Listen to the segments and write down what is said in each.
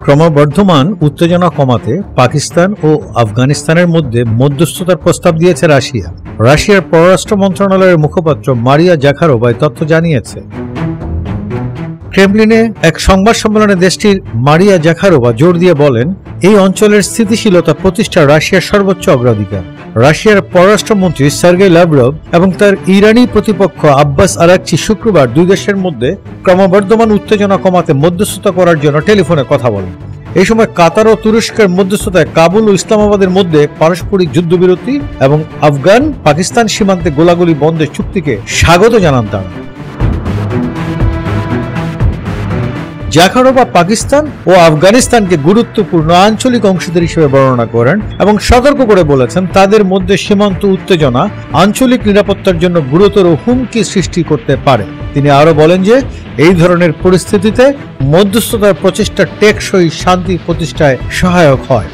ক্রমবর্ধমান উত্তেজনা কমাতে পাকিস্তান ও আফগানিস্তানের মধ্যে মধ্যস্থতার প্রস্তাব দিয়েছে রাশিয়া। রাশিয়ার পররাষ্ট্র মন্ত্রণালয়ের মুখপাত্র মারিয়া জাখারোভা এই তথ্য জানিয়েছে। ক্রেমলিনে এক সংবাদ সম্মেলনে দেশটির মারিয়া জাখারোভা জোর দিয়ে বলেন, এই অঞ্চলের স্থিতিশীলতা প্রতিষ্ঠা রাশিয়ার সর্বোচ্চ অগ্রাধিকার। রাশিয়ার পররাষ্ট্রমন্ত্রী সার্গেই লাভরভ এবং তার ইরানি প্রতিপক্ষ আব্বাস আরাকচি শুক্রবার দুই দেশের মধ্যে ক্রমবর্ধমান উত্তেজনা কমাতে মধ্যস্থতা করার জন্য টেলিফোনে কথা বলেন। এই সময় কাতার ও তুরস্কের মধ্যস্থতায় কাবুল ও ইসলামাবাদের মধ্যে পারস্পরিক যুদ্ধবিরতি এবং আফগান পাকিস্তান সীমান্তে গোলাগুলি বন্ধের চুক্তিকে স্বাগত জানান তারা। জাখারোভা পাকিস্তান ও আফগানিস্তানকে গুরুত্বপূর্ণ আঞ্চলিক অংশীদার হিসেবে বর্ণনা করেন এবং সতর্ক করে বলেছেন, তাদের মধ্যে সীমান্ত উত্তেজনা আঞ্চলিক নিরাপত্তার জন্য গুরুতর হুমকি সৃষ্টি করতে পারে। তিনি আরো বলেন যে এই ধরনের পরিস্থিতিতে মধ্যস্থতার প্রচেষ্টা টেকসই শান্তি প্রতিষ্ঠায় সহায়ক হয়।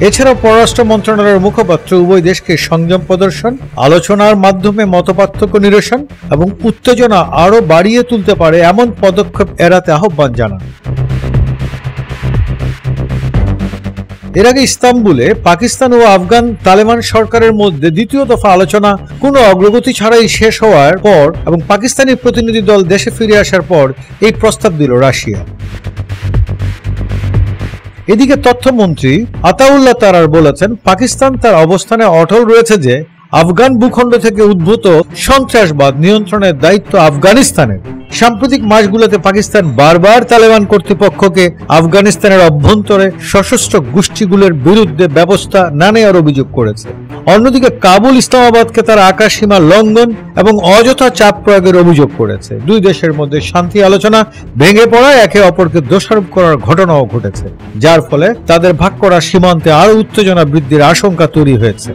এছাড়াও পররাষ্ট্র মন্ত্রণালয়ের মুখপাত্র উভয় দেশকে সংযম প্রদর্শন, আলোচনার মাধ্যমে মতপার্থক্য নিরসন এবং উত্তেজনা আরও বাড়িয়ে তুলতে পারে এমন পদক্ষেপ এড়াতে আহ্বান জানান। এর আগে ইস্তাম্বুলে পাকিস্তান ও আফগান তালেবান সরকারের মধ্যে দ্বিতীয় দফা আলোচনা কোনো অগ্রগতি ছাড়াই শেষ হওয়ার পর এবং পাকিস্তানি প্রতিনিধি দল দেশে ফিরে আসার পর এই প্রস্তাব দিল রাশিয়া। এদিকে তথ্যমন্ত্রী আতাউল্লাহ তারার বলেছেন, পাকিস্তান তার অবস্থানে অটল রয়েছে যে আফগান ভূখণ্ড থেকে উদ্ভূত সন্ত্রাসবাদ নিয়ন্ত্রণের দায়িত্ব আফগানিস্তানের। সাম্প্রতিক মাসগুলোতে পাকিস্তান বারবার তালেবান কর্তৃপক্ষকে আফগানিস্তানের অভ্যন্তরে সশস্ত্র গোষ্ঠীগুলোর বিরুদ্ধে ব্যবস্থা না নেওয়ার অভিযোগ করেছে। অন্যদিকে কাবুল ইসলামাবাদকে তার আকাশসীমা লঙ্ঘন এবং অযথা চাপ প্রয়োগের অভিযোগ করেছে। দুই দেশের মধ্যে শান্তি আলোচনা ভেঙে পড়ায় একে অপরকে দোষারোপ করার ঘটনাও ঘটেছে, যার ফলে তাদের ভাগ করা সীমান্তে আরও উত্তেজনা বৃদ্ধির আশঙ্কা তৈরি হয়েছে।